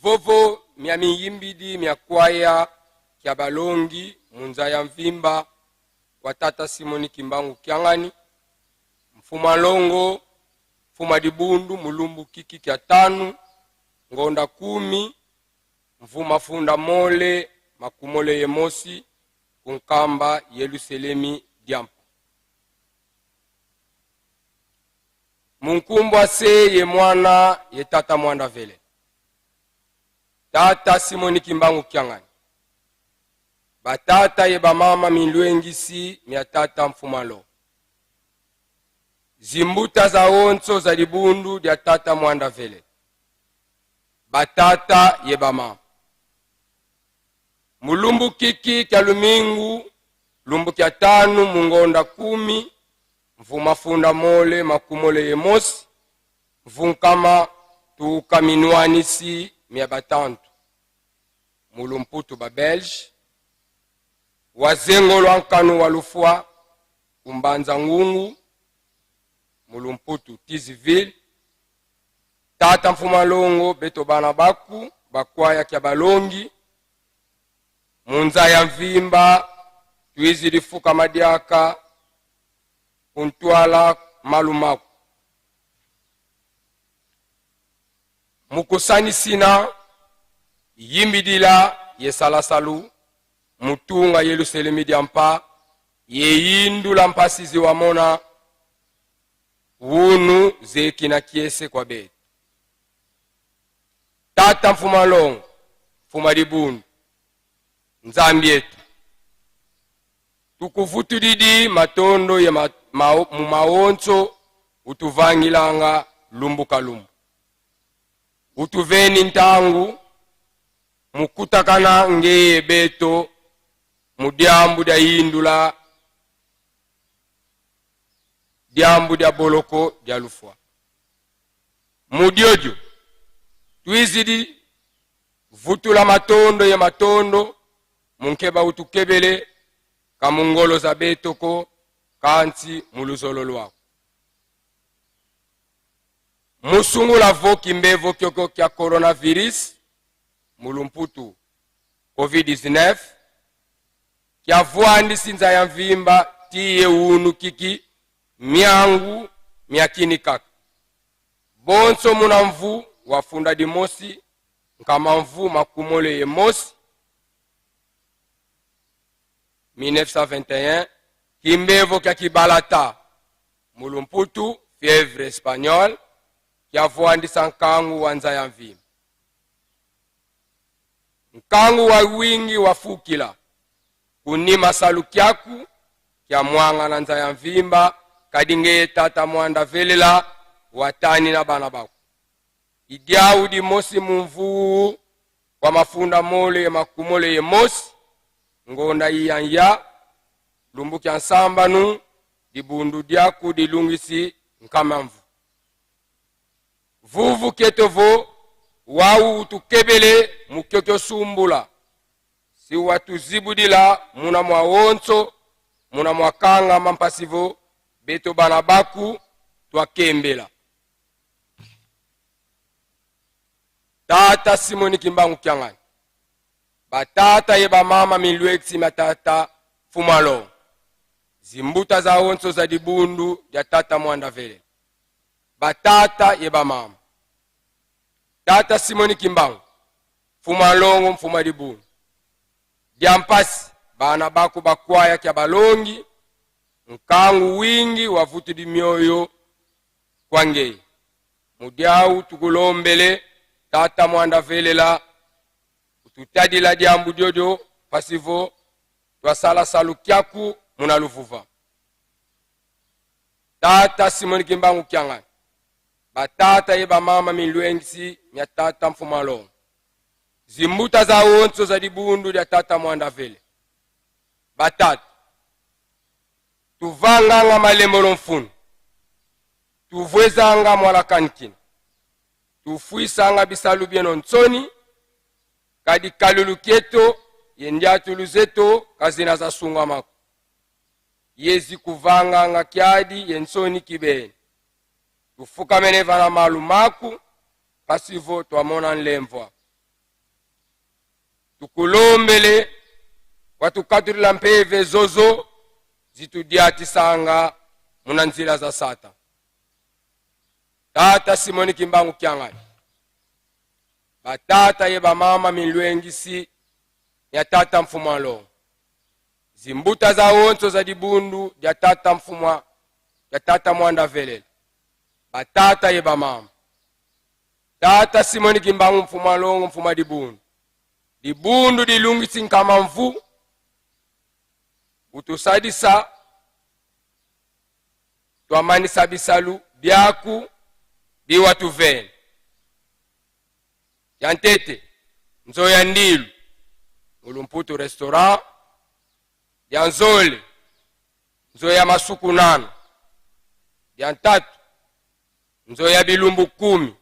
Vovo mia miyimbidi mia kwaya kya balongi munza ya mvimba kwa tata Simoni Kimbangu Kyangani, mfuma longo, mfuma dibundu, mulumbu kiki kya tanu, ngonda 10, mfuma funda mole, makumole yemosi, kunkamba Yerusalemi diampa. Munkumbwa se ye mwana ye tata mwanda vele. Tata Simoni Kimbangu Kyangani. Batata ye bamama milwengisi mia tata mfumalo. Zimbuta za onso za libundu dia tata mwanda vele. Batata ye bamama. Mulumbu kiki kya lumingu, lumbu kya tanu mungonda 10, mfuma funda mole makumole yemosi, mfunkama tukaminwanisi mia batantu. Mulumputu ba Belge, wazengo lwankanu walufwa, umbanza ngungu, mulumputu Tiziville, tata mfumalongo beto bana baku, bakwaya kya balongi, munza ya mvimba, tuizi lifuka madiaka, untwala malumaku. Mukusani sina, yimbidila ye salasalu, mutunga Yerusalemi diampa, ye yindula mpasizi wa mona, wunu zeki na kiese kwa betu. Tata mfumalongo, mfuma dibundu, nzambi yetu. Tukufutu didi matondo ya mumaonso, utuvangilanga lumbu kalumbu. Utuveni ntangu, mukutakana ngeye beto, mudiambu da indula, diambu da boloko dia lufwa. Mudiojo, tuizidi vutula matondo ya matondo, munkeba utukebele, kamungolo za betoko, kanti muluzolo lwako. Musungula voki mbevo kyoko kya coronavirus, mulumputu COVID-19, kya vuandi sinza ya mvimba, tiye unu kiki, miangu, miakini kaka. Bonso muna mvu, wafunda di mosi, nkama mvu makumole ye mosi, 1921, kimbevo kya kibalata, mulumputu, fievre espagnol, kya vuandi sankangu wanza ya mvimba. Nkangu wa wingi wafukila, kunima salu kyaku, kya mwanga na nza ya mvimba, kadingeye tata mwanda velela, watani na banabaku. Idiawu di mosi mumvu, kwa mafunda mole makumole ye mosi, ngonda iyanya, lumbu kya nsambanu, dibundu diaku dilungisi nkama mvu. Vuvu ketovo, wau utukebele mukyokyo sumbula. Si watu zibudila muna mwawonso, muna mwakanga mampasivo, beto banabaku, twakembela. Tata Simoni Kimbangu Kyangani. Batata yeba mama milwexi matata fumalo. Zimbuta za onso za dibundu ya tata mwanda vele. Batata yeba mama. Tata Simoni Kimbangu mfuma longo mfuma dibunu diampasi bana bako bakwaya kya balongi nkangu wingi wavutu di mioyo kwangei mudiau tukulombele tata mwanda velela ututadila diambu diodio pasivo twasala salu kyaku munaluvuva. Tata Simoni Kimbangu kyangani batata ye bamama milwengisi mya tata mfumalo zimbuta za onso za dibundu dia tata mwanda vele batata tuvanganga malembolo mfunu tuvwezanga mwala kankina tufuisanga bisalu bieno nsoni kadi kalulu kieto yendiatulu zeto kazina za sunga mako yezi kuvanganga kiadi yensoni kibeni tufuka meneva na malu maku pasivo tuamona nlemvwa tukulombele watukatulila mpeve zozo zitudiatisanga munanzila za sata. Tata Simoni Kimbangu kyangani batata ye bamama milwengisi ya tata mfumalo zimbuta za onso za dibundu ya tata mfumwa ya tata mwanda velele batata ye bamama tata Simoni Kimbangu mfumalongo mfuma dibundu dilungisi nkama mvu utusadisa tuamanisa bisalu biaku biwatu vene yantete nzoya ndilu ulumputu restaurant yanzole nzoya masuku nano yantatu nzoya bilumbu 10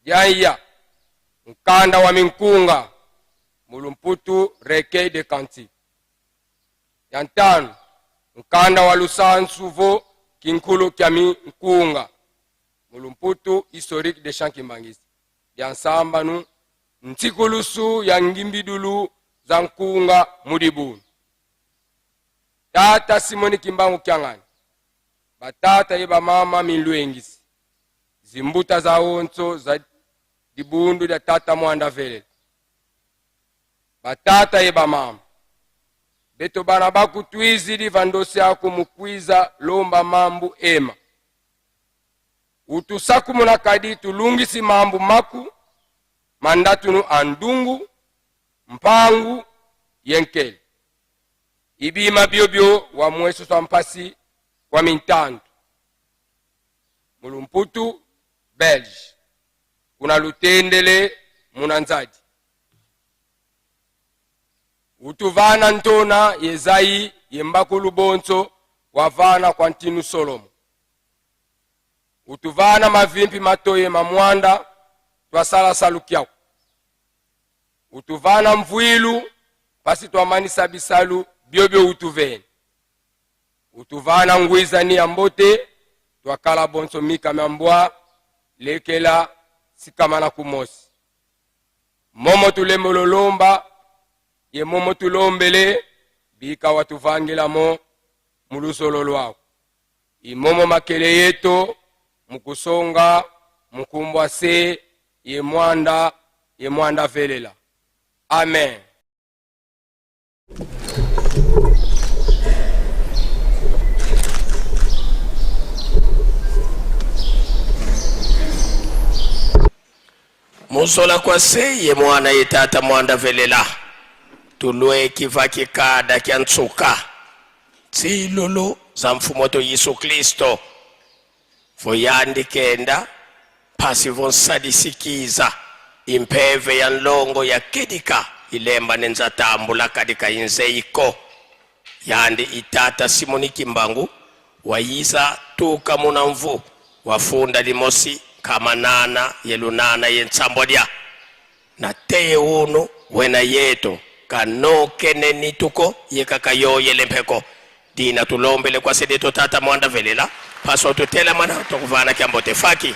yanya nkanda wa minkunga mulumputu recueil de cantique yantano nkanda wa lusansuvo kinkulu kya minkunga mulumputu historique de Champ Kimbangisi yansamba nu ntikulusu ya ngimbidulu za nkunga mudibuni. Tata Simoni Kimbangu kyangani batata ye bamama milwengisi zimbuta za onso za dibundu ya tata mwanda vele batata ye bamama beto bana baku tuizidi vandosi ako mukwiza lomba mambu ema utusaku munakadi tulungisi mambu maku mandatunu andungu mpangu yenkele ibima biobio wa mweso swa mpasi kwa mintandu mulumputu Belge kuna lutendele munanzadi utuvana ntona yezai yembakulu bonso wavana kwa ntinu Solomo utuvana mavimpi matoye mamwanda twasala salukiao utuvana mvuilu pasi twamanisa bisalu biobio utuveni utuvana ngwiza ni ambote twakala bonso mika mambwa lekela sikamana kumosi momo tulemololomba ye momo tulombele bika watuvangila mo mulusolo lwao imomo makele yeto mukusonga mukumbwa se ye mwanda velela. Amen. Musola kwa se ye mwana ye tata mwanda velela tulwe kiva kikada kya ntsuka tsilulu za mfumoto Yesu Kristo voyandi kenda pasi vonsadisikiza impeve ya nlongo ya kidika ilemba nenza tambula kadika inzeiko yandi itata Simoni Kimbangu wayiza tuka munamvu wafunda limosi kama nana yelunana yentsambodya na teye uno wena yeto kanokene nituko yekakayo yelempeko dina tulombele kwa sedeto tata mwanda velela paso tutela mana tokuvana kiambote faki.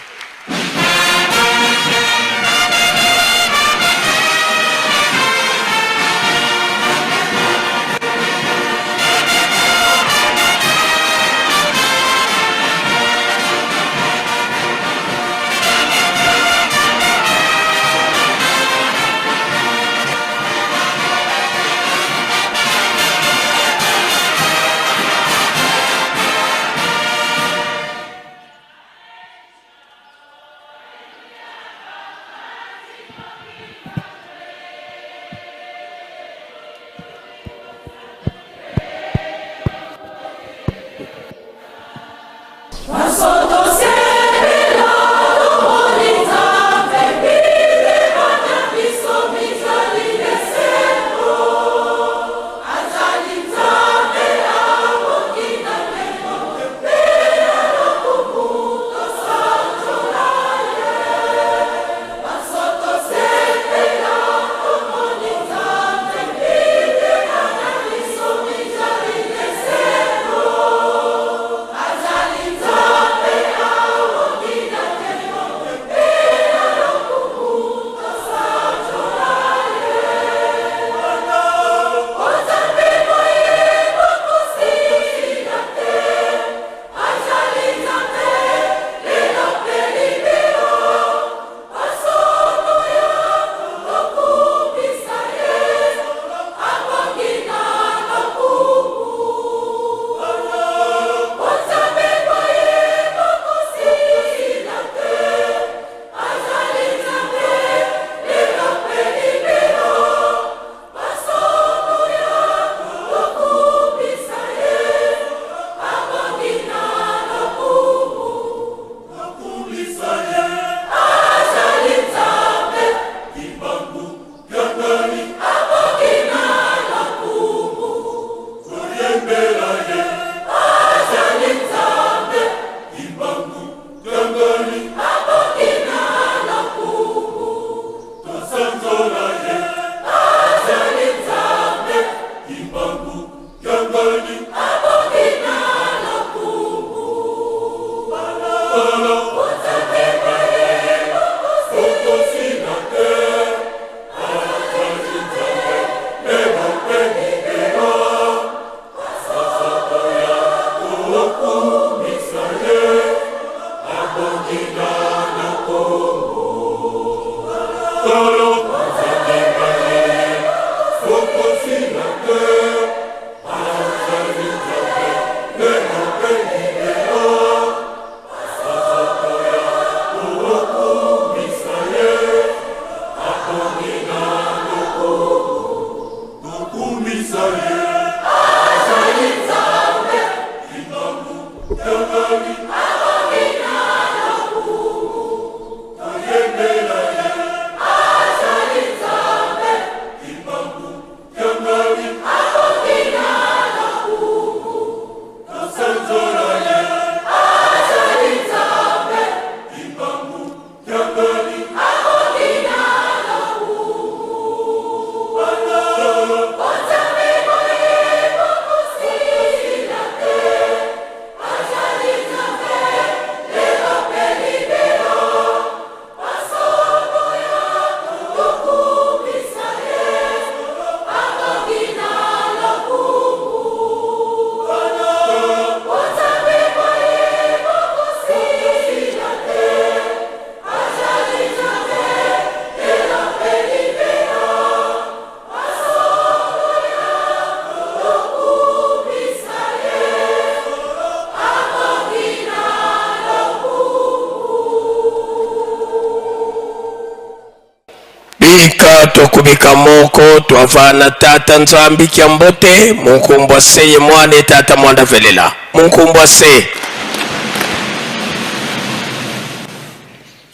bika tokubika moko twavana tata nzambi kya mbote munkumbwa se ye mwana tata mwanda velela munkumbwa se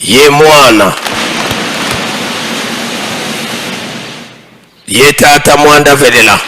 ye mwana ye tata mwanda velela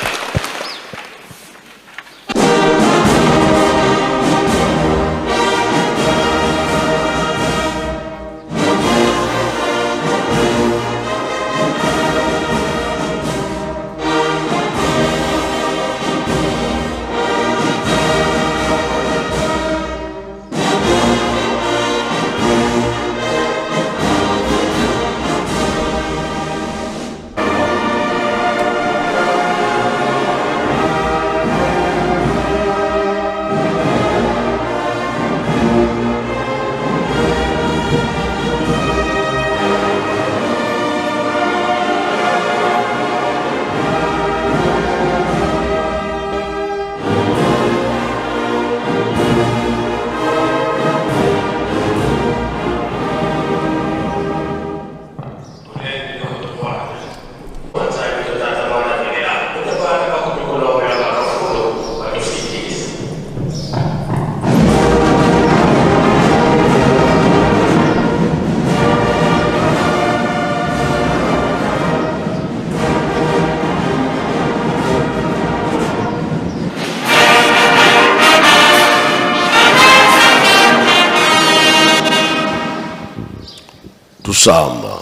Tusamba.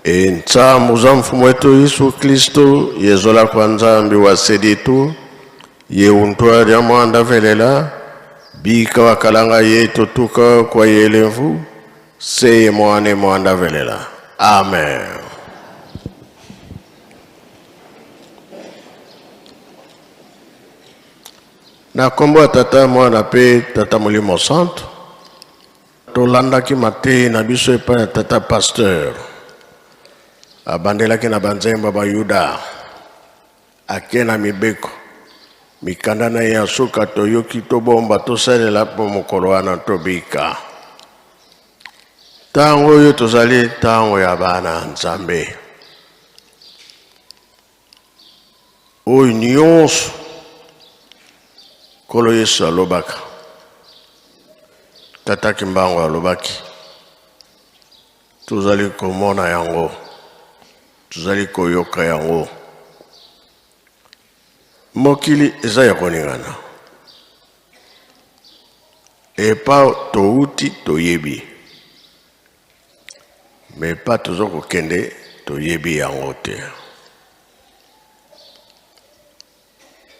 Ntsamu za mfumu wetu Yesu Kristo yezola kwa nzambi wa seditu ye untwari ya mwanda velela bika wakalanga yetu tuka kwa yelevu seye mwane mwanda velela. Amen. Na kombo tata mwana pe tata mulimo santo tolandaki mate na biso epai ya tata pasteur abandelaki na banzembo ba Yuda ake na mibeko mikanda na ya suka toyoki tobomba tosalela po mokolo wana tobika tango oyo tozali tango ya bana nzambe oyo nyonso kolo Yesu alobaka tata kimbango alobaki tozali komona yango tozali koyoka yango mokili eza ya koningana epa touti toyebi me pa tozo kokende toyebi yango te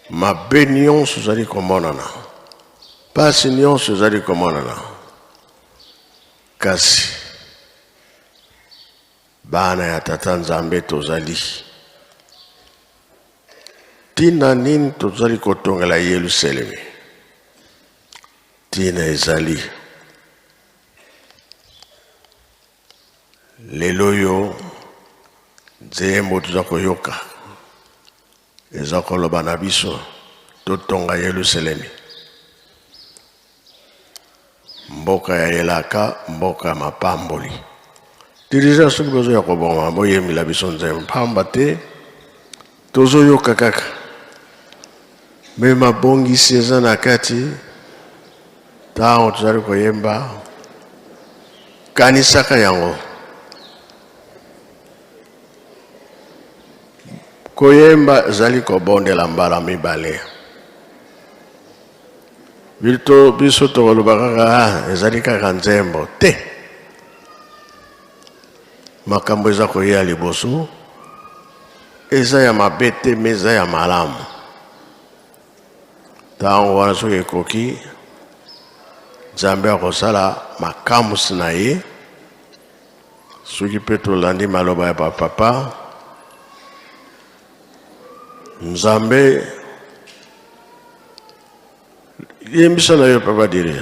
mabe nyonso ezali komonana pasi nyonso ezali komonana kasi bana ya tata nzambe tozali tina nini tozali kotongela Yerusalemi tina ezali lelo yo nzembo toza koyoka eza koloba na biso totonga Yerusalemi mboka ya elaka mboka ya mapamboli dirija soki bozo ya kobonga boyembela biso nzembo pamba te tozoyoka kaka me mabongisi eza na kati ntango tozali koyemba kanisaka yango koyemba ezali kobondela mbala mibale biso tokoloba kaka ezali kaka nzembo te makambo eza koya liboso eza ya mabe te me eza ya malamu ntango wana soki ekoki nzambe akosala makambusi na ye soki mpe tolandi maloba ya bapapa nzambe yembisa na yo papa dire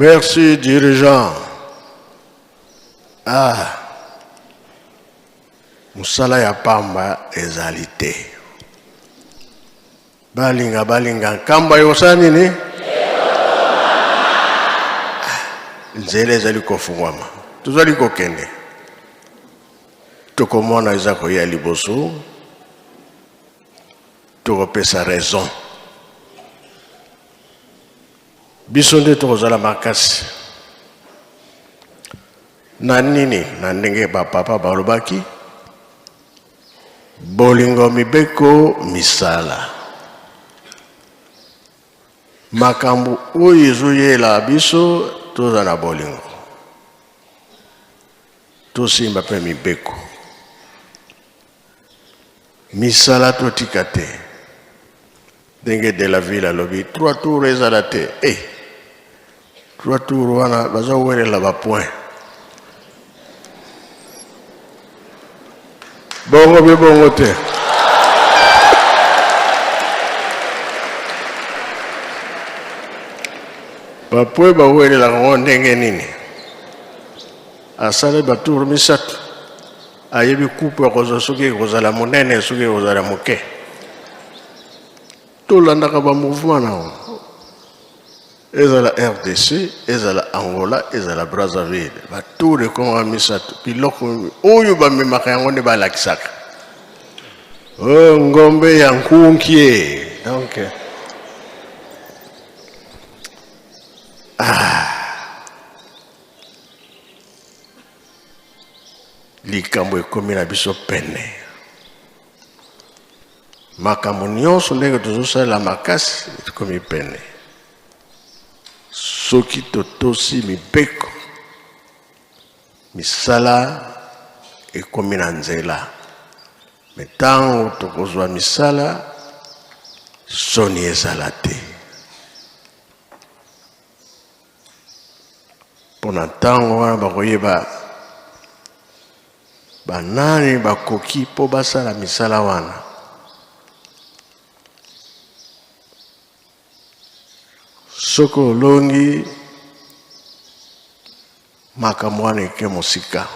Merci, dirigeant. Musala ya pamba ezalite. Balinga kamba yosani ni? Nzele ezali kofungwama. Tuzali kokende. Tokomona eza koya liboso. Tokopesa raison. Biso nde tokozala makasi. Na nini na ndenge bapapa balobaki? Bolingo mibeko misala. Makambo oyo ezoyela biso toza na bolingo. Tosimba pe mibeko. Misala totika te. Ndenge de la ville alobi 3 tours ezala te. 3 tours wana bazowelela ba point. Bongo be bongo te. Ba point bawelela ngo ndenge nini? Asale ba tours misatu. Ayebi coupe kozo soki kozala monene soki kozala moke. Tolandaka ba mouvement na ezala RDC, ezala Angola, ezala Brazzaville. Ba tour ko misatu biloko oyo ba memaka yango ne balakisaka. Ngombe ya nkunkie. Donc likambo ekomi na biso pene. Makambo nyonso ndenge tozosalela makasi ekomi pene. Soki totosi mibeko misala ekomi na nzela. Metango tokozwa misala soni ezala te. Pona ntango wana bakoyeba banani bakoki po basala misala wana. Soko longi makambo wana eke mosika.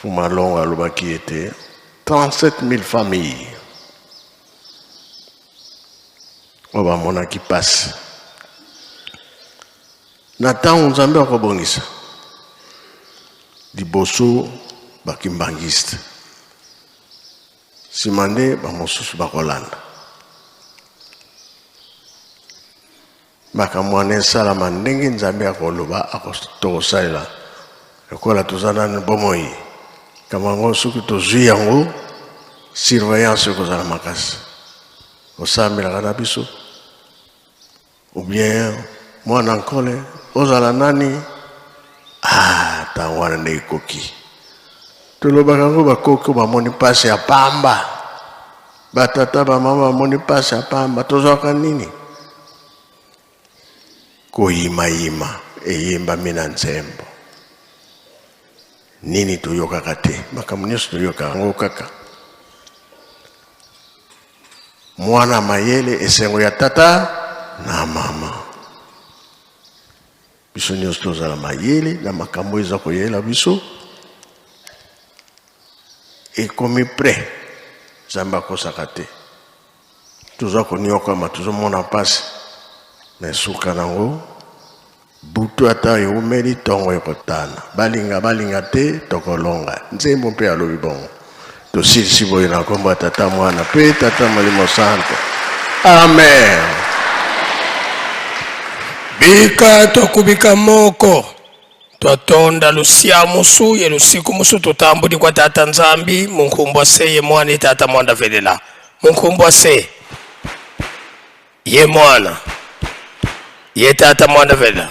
Fumalonga alobaki ete 37 000 familles. Oba monaki pasi. Na tango Nzambe akobongisa. Liboso bakimbangiste. Simande bamosusu bakolanda. Makamwane salama ndenge Nzambe akoloba akotosalela. Ekola tozana bomoi. Kamango soki tozwi yango surveillance kozala makasi. Osambela kana biso. Ou bien mwana nkole ozala nani? Tangwana nde koki. Tolobaka ngo bakoko bamoni pasi ya pamba. Batata ba mama bamoni pasi ya pamba. Tozwaka nini? Koyima eyemba mina nzembo. Nini toyokaka te. Makambo nyonso toyokaka ngo kaka. Mwana mayele esengo ya tata na mama. Biso nyonso tozala mayele na makambo eza koyela biso. Ekomi pre. Nzambe akosaka te. Toza koniokama tozomona pasi. Mais suka nango butu ata eumeli tongo ekotana. Balinga te tokolonga. Nzembo mpe alobi bongo. Tosilisi boye na kombo ya tata mwana pe tata Molimo Santo. Amen. Bika tokubika moko. Twatonda lusia musu ye lusiku musu tutambudi kwa tata Nzambi. Munkumbwa se ye mwana tata mwanda velela. Munkumbwa se ye mwana ye tata mwanda velela.